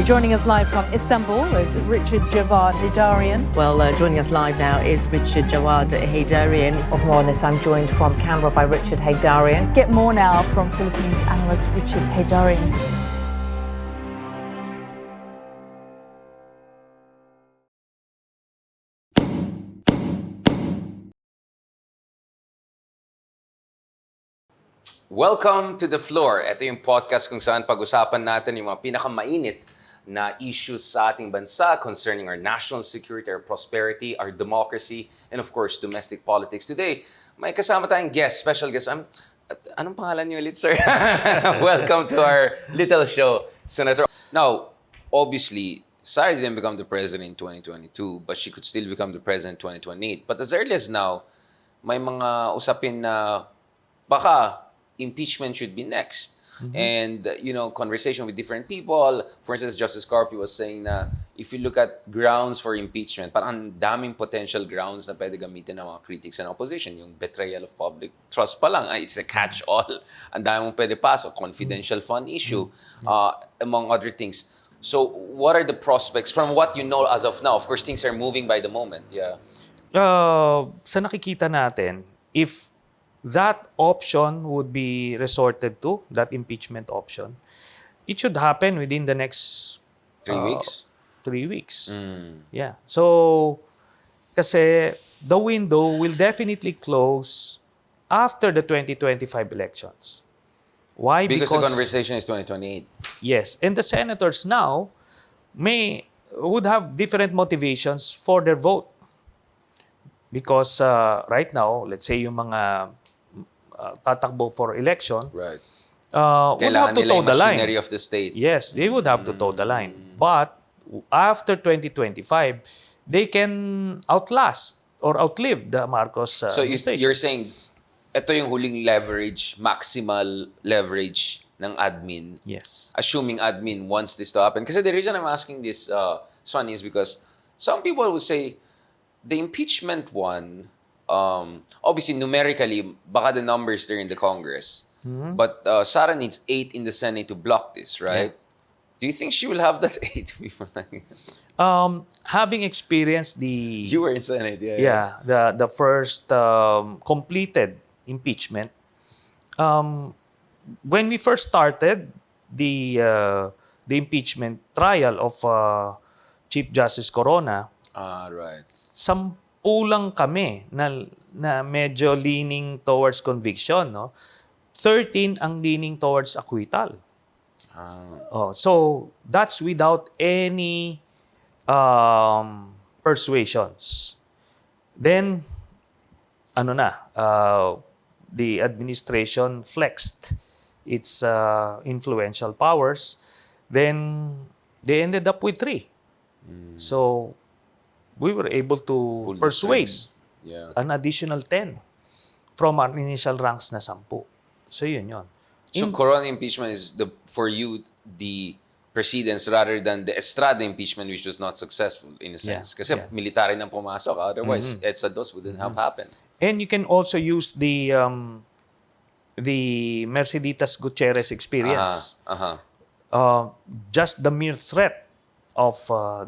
Joining us live from Istanbul is Richard Javad Heydarian. Well, joining us live now is Richard Javad Heydarian. Of more on this, I'm joined from Canberra by Richard Heydarian. Get more now from Philippines analyst Richard Heydarian. Welcome to The Floor. Ito yung podcast kung saan pag-usapan natin yung mga pinakamainit na issues sa ating bansa concerning our national security, our prosperity, our democracy, and of course, domestic politics. Today, may kasama tayong guest, special guest. Anong pangalan niyo ulit, sir? Welcome to our little show, Senator. Now, obviously, Sara didn't become the president in 2022, but she could still become the president in 2028. But as early as now, may mga usapin na baka impeachment should be next. Mm-hmm. And, conversation with different people. For instance, Justice Carpio was saying na if you look at grounds for impeachment, parang ang daming potential grounds na pwede gamitin ng mga critics and opposition. Yung betrayal of public trust pa lang. It's a catch-all. Ang dami mong pwede pasok. Confidential fund issue, among other things. So, what are the prospects from what you know as of now? Of course, things are moving by the moment. Yeah. Sa nakikita natin, if that option would be resorted to, that impeachment option, it should happen within the next 3 weeks? 3 weeks. Yeah. So, kasi the window will definitely close after the 2025 elections. Why? Because the conversation is 2028. Yes. And the senators now would have different motivations for their vote. Because right now, let's say yung mga tatakbo for election, right, would have to toe the line. Machinery of the state. Yes, they would have to toe the line. But after 2025, they can outlast or outlive the Marcos So administration. you're saying, ito yung huling leverage, maximal leverage ng admin. Yes. Assuming admin wants this to happen. Kasi the reason I'm asking this, Sonny, is because some people will say, the impeachment one, obviously numerically, baka the numbers there in the Congress. Mm-hmm. But Sara needs 8 in the Senate to block this, right? Yeah. Do you think she will have that 8 before? Having experienced the... You were in Senate, yeah. Yeah, the first completed impeachment. When we first started the impeachment trial of Chief Justice Corona, right. 10 lang kami na medyo leaning towards conviction, no? 13 ang leaning towards acquittal. So that's without any persuasions. Then the administration flexed its influential powers. Then they ended up with 3. So we were able to persuade an additional 10 from our initial ranks na 10. So yun. So Corona impeachment is for you the precedence rather than the Estrada impeachment, which was not successful in a sense. Kasi military nang pumasok. Otherwise, EDSA dos wouldn't have happened. And you can also use the Merceditas Gutierrez experience. Just the mere threat of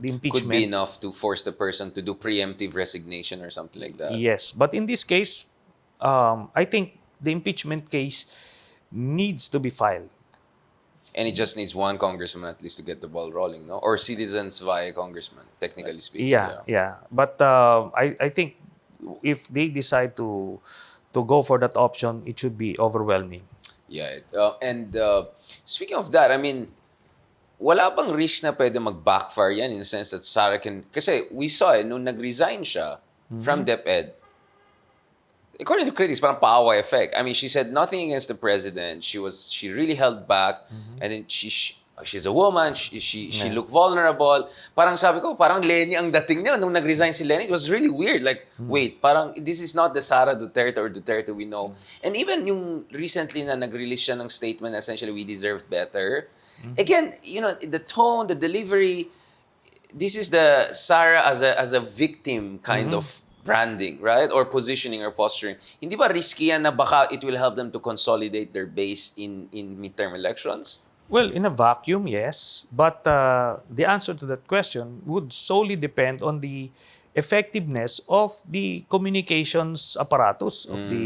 the impeachment could be enough to force the person to do preemptive resignation or something like that. Yes, but in this case, I think the impeachment case needs to be filed. And it just needs one congressman at least to get the ball rolling, no? Or citizens via congressman, technically speaking. Yeah. But I think if they decide to go for that option, it should be overwhelming. Yeah. And speaking of that, I mean, wala bang risk na pwede mag-backfire yan in the sense that Sara can... Kasi we saw nung nag-resign siya from DepEd, according to critics, parang paaway effect. I mean, she said nothing against the president. She really held back. And then she's a woman. She looked vulnerable. Parang sabi ko, parang Lenny ang dating niya. Nung nag-resign si Lenny, it was really weird. Like, wait, parang this is not the Sara Duterte or Duterte we know. And even yung recently na nag-release siya ng statement, essentially, we deserve better. Again, the tone, the delivery, this is the Sara as a victim kind of branding, right? Or positioning or posturing. Hindi ba risky yan na baka it will help them to consolidate their base in midterm elections? Well, in a vacuum, yes. But the answer to that question would solely depend on the effectiveness of the communications apparatus of the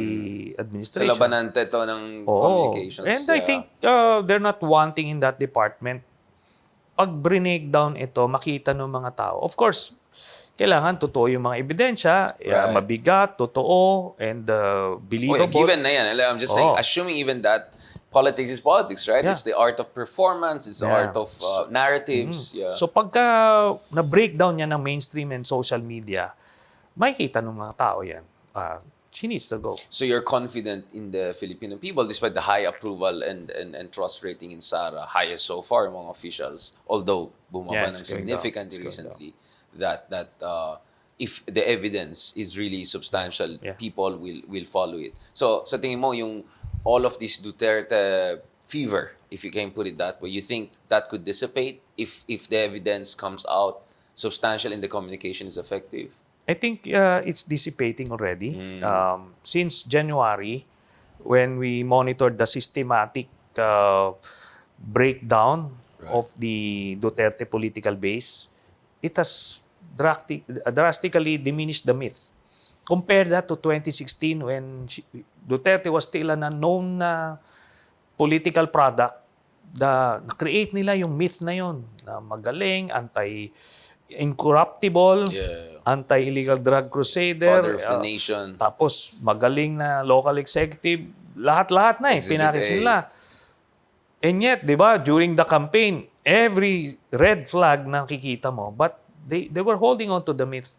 So administration. labanan ito ng Oo. communications. And I think they're not wanting in that department. Pag breakdown ito, makita ng mga tao. Of course, kailangan totoo yung mga ebidensya, Right. mabigat, totoo, and believable. Given na yan. I'm just saying, Oo. assuming even that politics is politics, right? Yeah. It's the art of performance, it's the Yeah. art of narratives. Yeah. So pagka na-breakdown niya ng mainstream and social media, makikita ng mga tao yan. She needs to go. So you're confident in the Filipino people despite the high approval and trust rating in Sara, highest so far among officials, although bumaba Yes, ng it's going significantly down. It's going recently, that if the evidence is really substantial, Yeah. people will follow it. So sa tingin mo, yung all of this Duterte fever, if you can put it that way, you think that could dissipate if the evidence comes out substantial and the communication is effective? I think it's dissipating already. Since January, when we monitored the systematic breakdown of the Duterte political base, it has drastically diminished the myth. Compare that to 2016 when Duterte was still an unknown political product. Na-create nila yung myth na yun, na magaling, incorruptible, anti-illegal drug crusader, Father of the nation. tapos magaling na local executive, lahat-lahat na pinakis nila. And yet, di ba, during the campaign, every red flag na nakikita mo, but they were holding on to the myth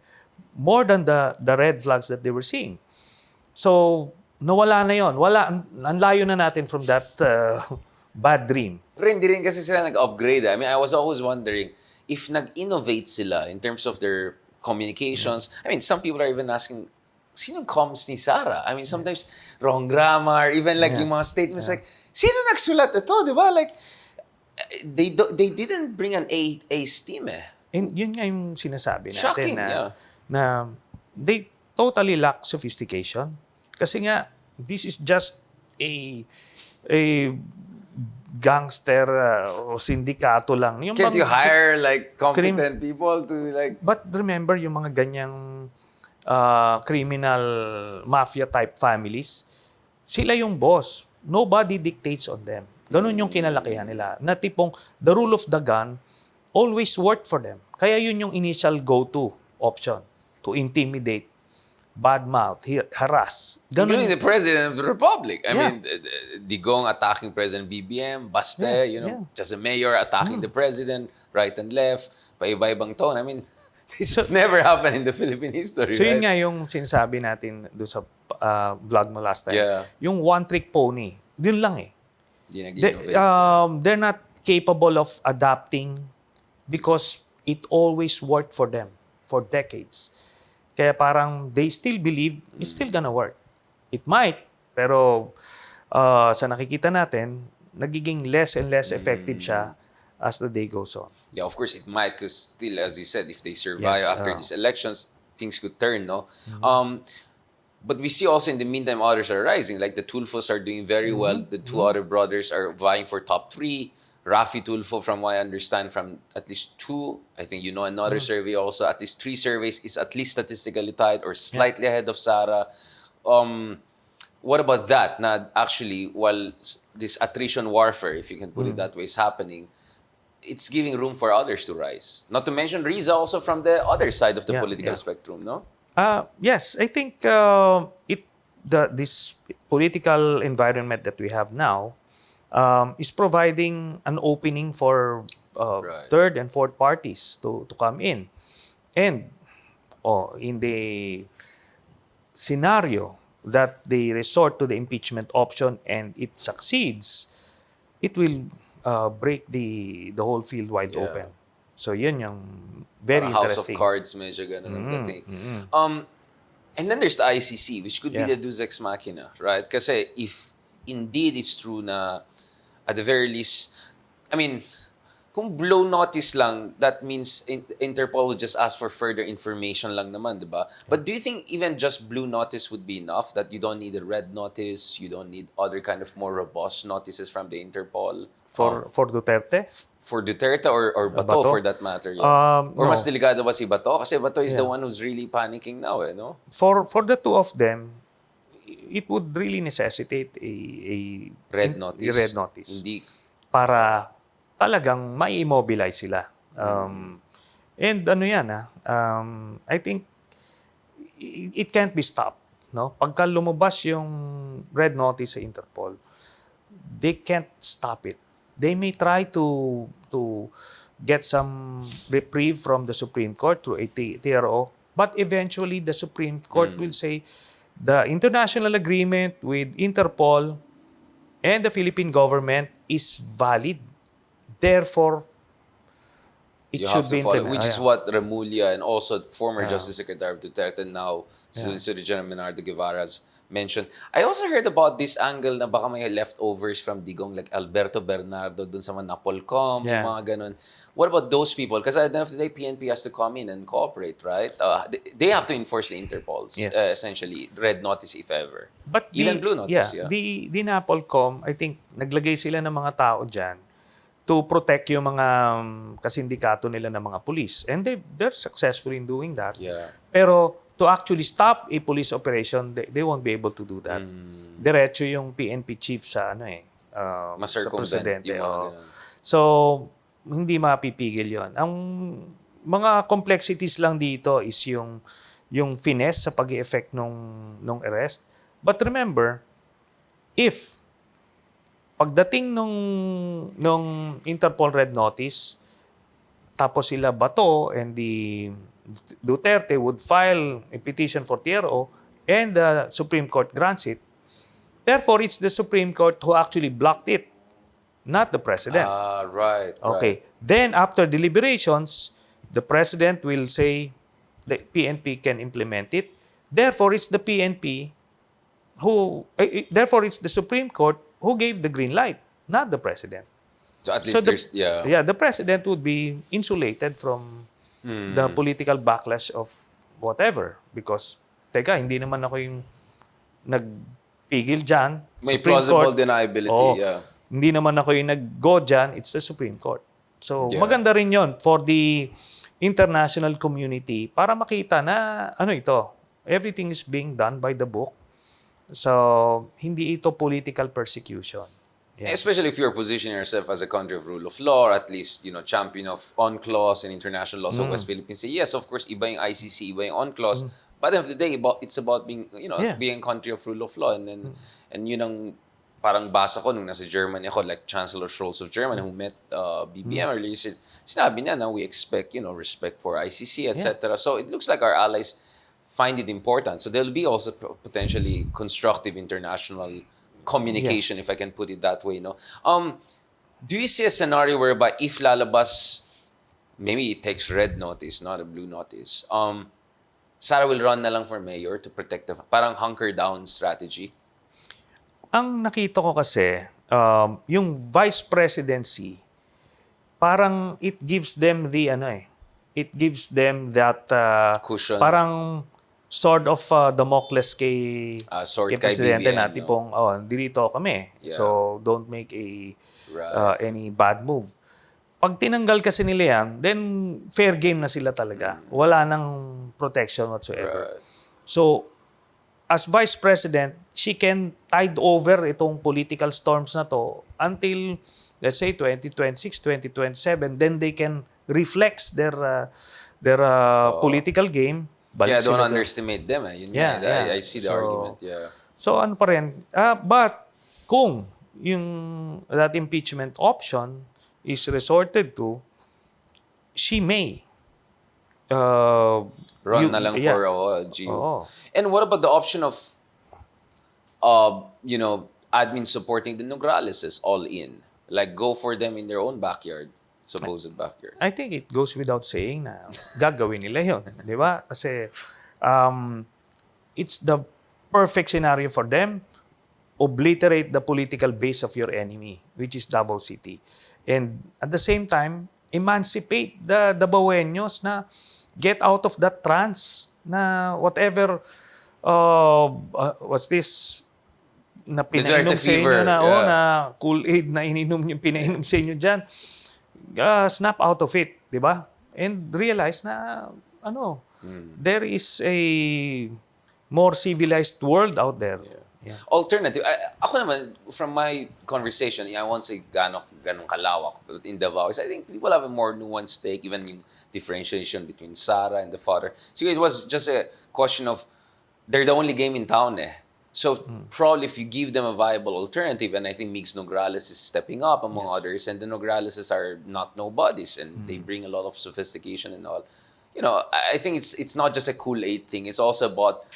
more than the red flags that they were seeing. So, nawala na yon. Ang layo na natin from that bad dream. Pero hindi rin kasi sila nag-upgrade. I mean, I was always wondering if nag-innovate sila in terms of their communications. I mean, some people are even asking, sinong comms ni Sara? I mean, sometimes wrong grammar, even like yung mga statements like, sino nagsulat ito, di ba? Like, they didn't bring an ace team eh. And yun nga yung sinasabi natin Shocking, yeah. na they totally lack sophistication. Kasi nga, this is just a gangster o sindikato lang. Yung Can't you bang- hire like competent people to like... But remember yung mga ganyang criminal mafia type families, sila yung boss. Nobody dictates on them. Ganun yung kinalakihan nila. Na tipong the rule of the gun always worked for them. Kaya yun yung initial go-to option to intimidate, badmouth, harass. Including the President of the Republic. I Yeah. mean, Digong attacking President BBM, Baste, just a mayor attacking the President, right and left, paiba-ibang tone. I mean, this has never happened in the Philippine history, So yun right? nga yung sinasabi natin doon sa vlog mo last time. Yeah. Yung one-trick pony. Yun lang eh. Hindi nag-innovate. They're not capable of adapting because it always worked for them for decades. Kaya parang they still believe it's still gonna work. It might, pero sa nakikita natin, nagiging less and less effective siya as the day goes on. Yeah, of course it might, because still, as you said, if they survive Yes, after these elections, things could turn, no? But we see also in the meantime others are rising. Like the Tulfos are doing very well. The two other brothers are vying for top 3. Rafi Tulfo, from what I understand, from at least 2, I think another survey also, at least 3 surveys is at least statistically tied or slightly ahead of Sara. What about that? Na actually, while this attrition warfare, if you can put it that way, is happening, it's giving room for others to rise. Not to mention Riza also from the other side of the political spectrum, no? Yes, I think this political environment that we have now is providing an opening for Right. third and fourth parties to come in. And in the scenario that they resort to the impeachment option and it succeeds, it will break the whole field wide open. So yun yung very Parang House interesting. of Cards, medyo ganun ang dating. And then there's the ICC, which could be the Deus Ex Machina, right? Kasi if indeed it's true na, at the very least, I mean, kung blow notice lang, that means Interpol will just ask for further information lang naman, di ba? But do you think even just blue notice would be enough? That you don't need a red notice, you don't need other kind of more robust notices from the Interpol? For Duterte? For Duterte or Bato, Bato? for that matter, yeah. Or No. mas delikado ba si Bato? Kasi Bato is the Yeah. one who's really panicking now, no? For the two of them, it would really necessitate a Red notice. red notice Hindi. para talagang mai-immobilize sila. And ano yan, I think it can't be stopped. No? Pagka lumabas yung red notice sa Interpol, they can't stop it. They may try to get some reprieve from the Supreme Court through a TRO, but eventually the Supreme Court will say the international agreement with Interpol and the Philippine government is valid. Therefore, it You should have be to follow, implemented. which is what Remulla and also former Justice Secretary of Duterte now, Solicitor General Menardo Guevara has mentioned. I also heard about this angle na baka may leftovers from Digong like Alberto Bernardo dun sa mga Napolcom, Yeah. yung mga ganun. What about those people? Because at the end of the day, PNP has to come in and cooperate, right? They have to enforce the Interpols, Yes. Essentially. Red notice if ever. But Even blue notice, yeah. The Napolcom, I think, naglagay sila ng mga tao dyan to protect yung mga kasindikato nila ng mga police. And they're successful in doing that. Yeah. Pero to actually stop a police operation, they won't be able to do that. Diretso yung PNP chief sa sa Mas-circumvent presidente. yung mga Oo. ganun. So, hindi mapipigil yon. Ang mga complexities lang dito is yung finesse sa pag-i-effect nung arrest. But remember, if pagdating nung Interpol Red Notice, tapos sila Bato and the Duterte would file a petition for TRO and the Supreme Court grants it, therefore it's the Supreme Court who actually blocked it, not the President. Right. Okay. Then after deliberations, the President will say the PNP can implement it. Therefore, it's the PNP therefore it's the Supreme Court who gave the green light, not the President. So at least there's, the President would be insulated from the political backlash of whatever. Because, teka, hindi naman ako yung nagpigil dyan. May Supreme plausible Court. deniability, Oo. yeah. Hindi naman ako yung nag-go dyan, it's the Supreme Court. So, Yeah. maganda rin yon for the international community para makita na, everything is being done by the book. So, hindi ito political persecution. Yeah. Especially if you're positioning yourself as a country of rule of law, or at least, champion of UNCLOS and international law. So West Philippines say, yes, of course, iba yung ICC, iba yung UNCLOS. But at the end of the day, it's about being, being a country of rule of law. And then, and yun ang parang basa ko nung nasa Germany ako, like Chancellor Scholz of Germany, who met BBM earlier, sinabi niya na we expect, respect for ICC, etc. So it looks like our allies find it important. So there'll be also potentially constructive international communication, if I can put it that way, no? Do you see a scenario whereby if lalabas, maybe it takes red notice, not a blue notice, Sara will run na lang for mayor to protect parang hunker down strategy? Ang nakita ko kasi, yung vice presidency, parang it gives them it gives them that Cushion. parang sword of Damocles kay Sword kay presidente BBM, na no? tipong dirito kami. Yeah. So don't make Right. any bad move. Pag tinanggal kasi nila yan, then fair game na sila talaga. Wala nang protection whatsoever. Right. So as vice president, she can tide over itong political storms na to until let's say 2026, 2027, then they can reflex their political game. Yeah, don't sila underestimate them. Yun Yeah, nga, yeah. I see the So, argument. Yeah. So ano pa rin? But kung that impeachment option is resorted to, she may Run na lang for GU. Oo. And what about the option of, admin supporting the Nograles all in? Like, go for them in their own backyard, supposed backyard. I think it goes without saying na gagawin nila yun. Di ba? Kasi it's the perfect scenario for them. Obliterate the political base of your enemy, which is Davao City. And at the same time, emancipate the Baweños na get out of that trance na whatever, what's this, na pinainom Duterte sa inyo fever, na, yeah. na Kool-Aid na pinainom sa inyo dyan. Snap out of it, di ba? And realize na, there is a more civilized world out there. Yeah. Alternative. Ako naman, from my conversation, I won't say ganong kalawak, but in Davao, I think people have a more nuanced take, even yung differentiation between Sara and the father. So it was just a question of, they're the only game in town eh. So probably if you give them a viable alternative, and I think Migs Nograles is stepping up among others, and the Nograleses are not nobodies, and they bring a lot of sophistication and all. I think it's not just a Kool-Aid thing. It's also about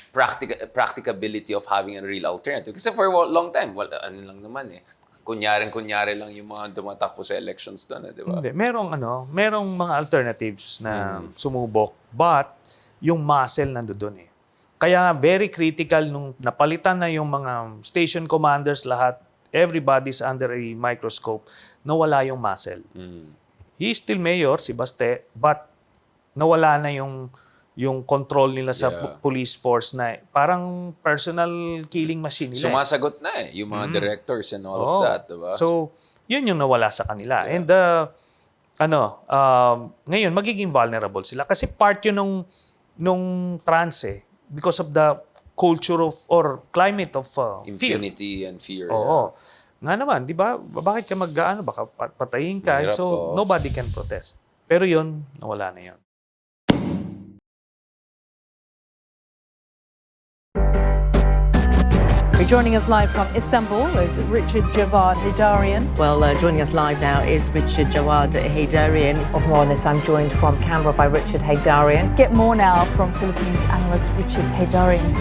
practicability of having a real alternative. Kasi for a long time, ano lang naman eh. Kunyari lang yung mga tumatakbo sa elections doon, di ba? Hindi. Merong mga alternatives na sumubok, but yung muscle nandoon eh. Kaya very critical nung napalitan na yung mga station commanders lahat, everybody's under a microscope, nawala yung muscle. He's still mayor, si Baste, but nawala na yung control nila sa police force na parang personal killing machine nila. Sumasagot na eh, yung mga directors and all of that, diba? So, yun yung nawala sa kanila. And ngayon magiging vulnerable sila kasi part yun nung trance eh, because of the culture of or climate of impunity and fear. Oo. Nga naman, di ba? Bakit ka baka patayin ka. Mahirap, so, nobody can protest. Pero yun, nawala na yun. Joining us live from Istanbul is Richard Javad Heydarian. Well, joining us live now is Richard Javad Heydarian of Mones. I'm joined from Canberra by Richard Heydarian. Get more now from Philippines analyst Richard Heydarian.